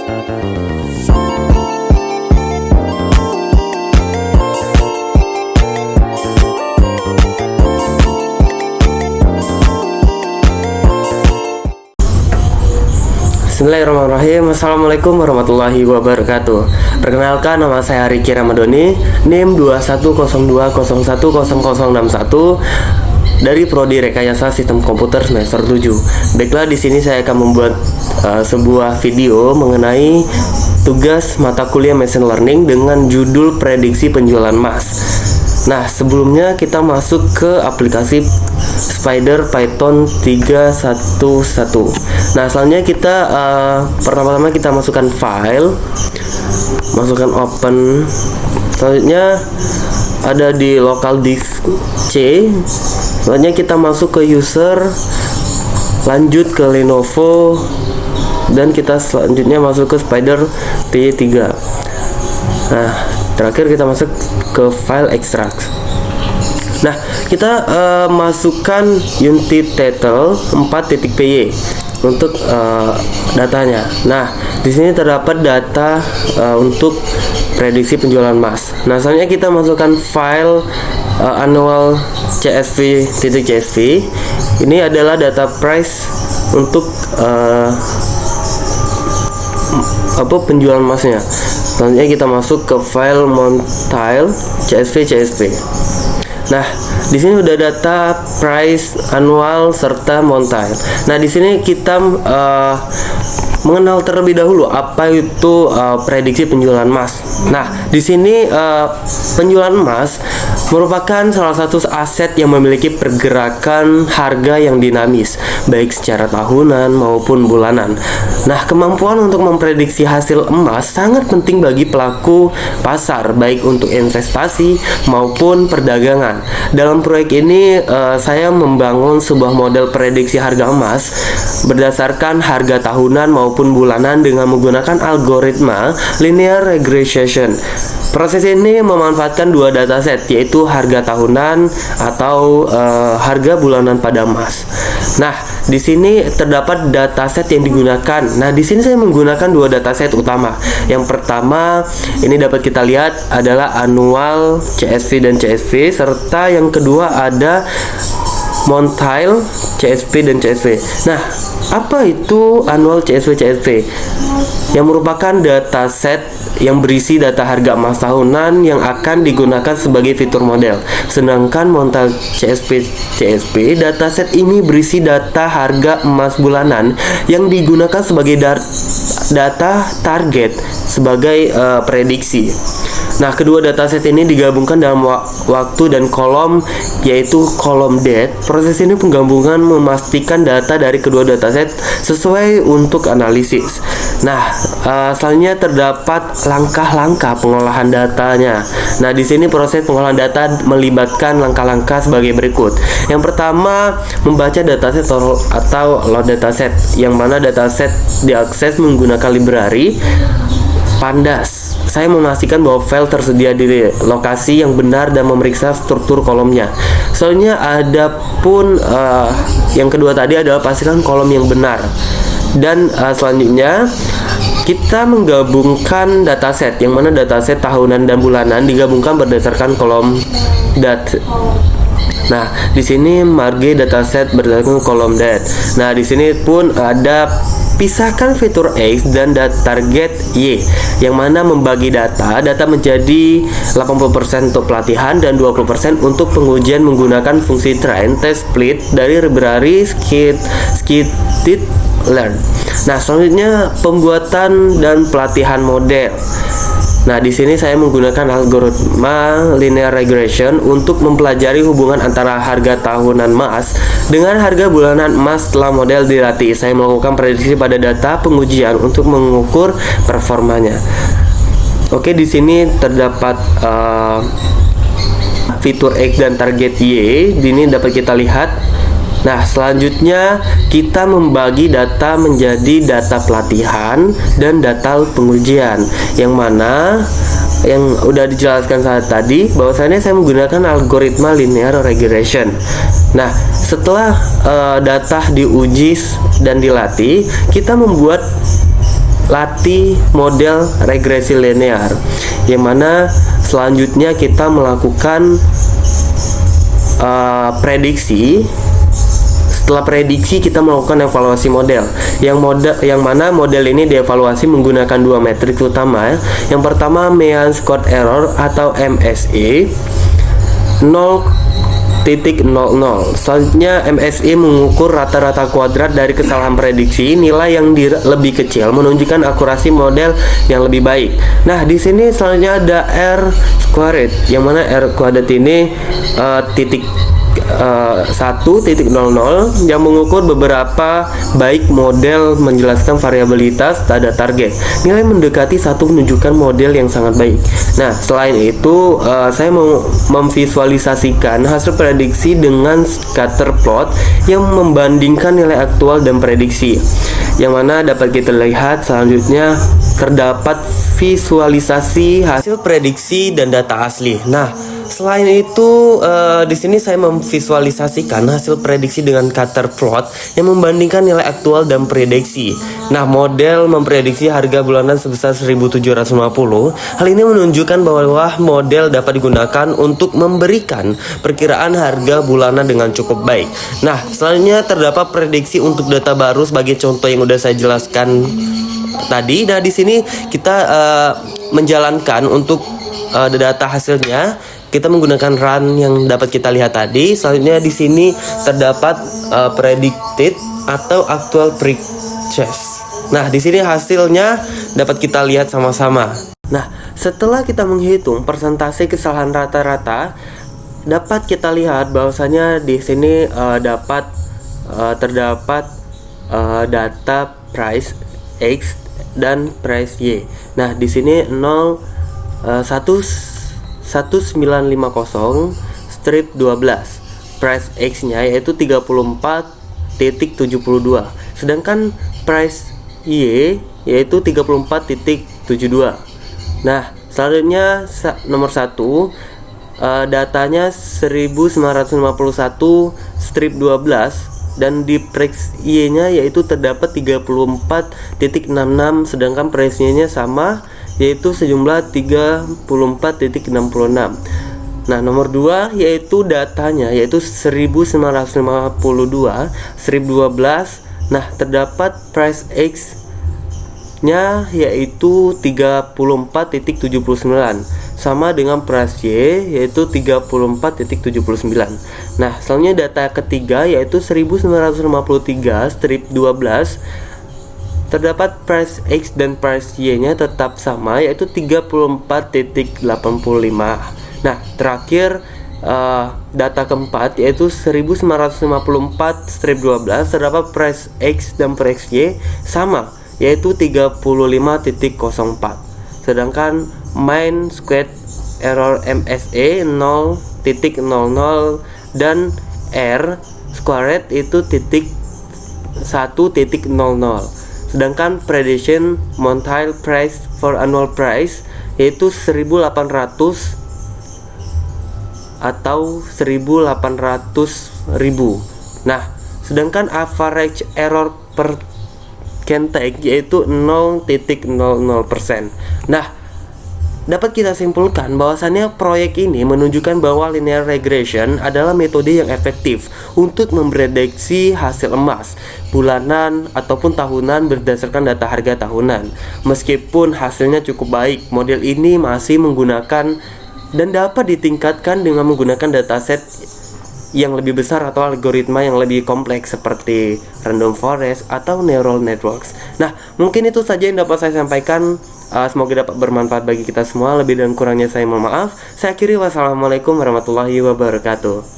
Bismillahirrahmanirrahim. Assalamualaikum warahmatullahi wabarakatuh. Perkenalkan, nama saya Riki Ramadhani, NIM 2102010061 dari Prodi Rekayasa Sistem Komputer semester 7. Baiklah, di sini saya akan membuat sebuah video mengenai tugas mata kuliah Machine Learning dengan judul prediksi penjualan emas. Nah, sebelumnya kita masuk ke aplikasi Spider Python 311. Nah, selanjutnya kita pertama-tama kita masukkan file, masukkan open. Selanjutnya ada di local disk C. Selanjutnya kita masuk ke user, lanjut ke Lenovo, dan kita selanjutnya masuk ke Spider P3. Nah, terakhir kita masuk ke file extract. Nah, kita masukkan unit title 4.py untuk datanya. Nah, di sini terdapat data untuk prediksi penjualan emas. Nah, selanjutnya kita masukkan file annual csv.csv. Ini adalah data price untuk penjualan emasnya. Selanjutnya kita masuk ke file monthly csv. Nah, di sini udah data price annual serta monthly. Nah, di sini kita mengenal terlebih dahulu apa itu prediksi penjualan emas. Nah, di sini penjualan emas merupakan salah satu aset yang memiliki pergerakan harga yang dinamis, baik secara tahunan maupun bulanan. Nah, kemampuan untuk memprediksi hasil emas sangat penting bagi pelaku pasar, baik untuk investasi maupun perdagangan. Dalam proyek ini, saya membangun sebuah model prediksi harga emas berdasarkan harga tahunan maupun bulanan dengan menggunakan algoritma linear regression. Proses ini memanfaatkan dua dataset, yaitu harga tahunan atau harga bulanan pada emas. Nah, di sini terdapat dataset yang digunakan. Nah, di sini saya menggunakan dua dataset utama. Yang pertama, ini dapat kita lihat adalah annual CSV dan CSV, serta yang kedua ada monthly CSV dan CSV. Nah, apa itu annual CSV? Yang merupakan dataset yang berisi data harga emas tahunan yang akan digunakan sebagai fitur model. Sedangkan monthly CSV dataset ini berisi data harga emas bulanan yang digunakan sebagai data target sebagai prediksi. Nah, kedua dataset ini digabungkan dalam waktu dan kolom, yaitu kolom date. Proses ini penggabungan memastikan data dari kedua dataset sesuai untuk analisis. Nah, selanjutnya terdapat langkah-langkah pengolahan datanya. Nah, di sini proses pengolahan data melibatkan langkah-langkah sebagai berikut. Yang pertama, membaca dataset atau load dataset, yang mana dataset diakses menggunakan library Pandas. Saya memastikan bahwa file tersedia di lokasi yang benar dan memeriksa struktur kolomnya. Soalnya ada pun yang kedua tadi adalah pastikan kolom yang benar. Dan selanjutnya kita menggabungkan dataset, yang mana dataset tahunan dan bulanan digabungkan berdasarkan kolom date. Nah, di sini marge dataset berdasarkan kolom date. Nah, di sini pun ada pisahkan fitur X dan target Y, yang mana membagi data menjadi 80% untuk pelatihan dan 20% untuk pengujian menggunakan fungsi train, test, split dari library scikit-learn. Nah, selanjutnya pembuatan dan pelatihan model. Nah, di sini saya menggunakan algoritma linear regression untuk mempelajari hubungan antara harga tahunan emas dengan harga bulanan emas setelah model dilatih. Saya melakukan prediksi pada data pengujian untuk mengukur performanya. Oke, di sini terdapat fitur X dan target Y. Di ini dapat kita lihat. Nah, selanjutnya kita membagi data menjadi data pelatihan dan data pengujian, yang mana yang udah dijelaskan saat tadi bahwasannya saya menggunakan algoritma linear regression. Nah, setelah data diuji dan dilatih, kita membuat latih model regresi linear, yang mana selanjutnya kita melakukan prediksi. Setelah prediksi kita melakukan evaluasi model. Yang mana model ini dievaluasi menggunakan dua metrik utama. Yang pertama mean squared error atau MSE 0,00. Selanjutnya MSE mengukur rata-rata kuadrat dari kesalahan prediksi. Nilai yang lebih kecil menunjukkan akurasi model yang lebih baik. Nah, di sini selanjutnya ada R squared, yang mana R kuadrat ini 1.00 yang mengukur beberapa baik model menjelaskan variabilitas pada target. Nilai mendekati 1 menunjukkan model yang sangat baik. Nah, selain itu saya mau memvisualisasikan hasil prediksi dengan scatter plot yang membandingkan nilai aktual dan prediksi, yang mana dapat kita lihat selanjutnya terdapat visualisasi hasil prediksi dan data asli. Nah, selain itu, di sini saya memvisualisasikan hasil prediksi dengan scatter plot yang membandingkan nilai aktual dan prediksi. Nah, model memprediksi harga bulanan sebesar 1.750. Hal ini menunjukkan bahwa model dapat digunakan untuk memberikan perkiraan harga bulanan dengan cukup baik. Nah, selanjutnya terdapat prediksi untuk data baru sebagai contoh yang udah saya jelaskan tadi. Nah, di sini kita menjalankan untuk data hasilnya. Kita menggunakan run yang dapat kita lihat tadi. Selanjutnya di sini terdapat predicted atau actual purchase. Nah, di sini hasilnya dapat kita lihat sama-sama. Nah, setelah kita menghitung persentase kesalahan rata-rata, dapat kita lihat bahwasanya di sini terdapat data price X dan price Y. Nah, di sini 1950 strip 12. Price X nya yaitu 34.72. Sedangkan price Y yaitu 34.72. Nah, selanjutnya nomor 1, datanya 1951 strip 12, dan di price Y nya yaitu terdapat 34.66, sedangkan price Y nya sama yaitu sejumlah 34.66. Nah, nomor 2 yaitu datanya yaitu 1952 strip 12. Nah, terdapat price X nya yaitu 34.79, sama dengan price Y yaitu 34.79. Nah, selanjutnya data ketiga yaitu 1953 strip 12. Terdapat price X dan price Y nya tetap sama yaitu 34.85. Nah, terakhir data keempat yaitu 1954 strip 12. Terdapat price X dan price Y sama yaitu 35.04. Sedangkan mean squared error MSE 0.00 dan R squared itu 1.00. Sedangkan prediction monthly price for annual price yaitu 1.800 atau 1.800.000. Nah, sedangkan average error per Kentech yaitu 0.00%. Nah, dapat kita simpulkan bahwasannya proyek ini menunjukkan bahwa linear regression adalah metode yang efektif untuk memprediksi hasil emas bulanan ataupun tahunan berdasarkan data harga tahunan. Meskipun hasilnya cukup baik, model ini masih menggunakan dan dapat ditingkatkan dengan menggunakan dataset yang lebih besar atau algoritma yang lebih kompleks seperti random forest atau neural networks. Nah, mungkin itu saja yang dapat saya sampaikan. Semoga dapat bermanfaat bagi kita semua. Lebih dan kurangnya saya mohon maaf. Saya akhiri, wassalamualaikum warahmatullahi wabarakatuh.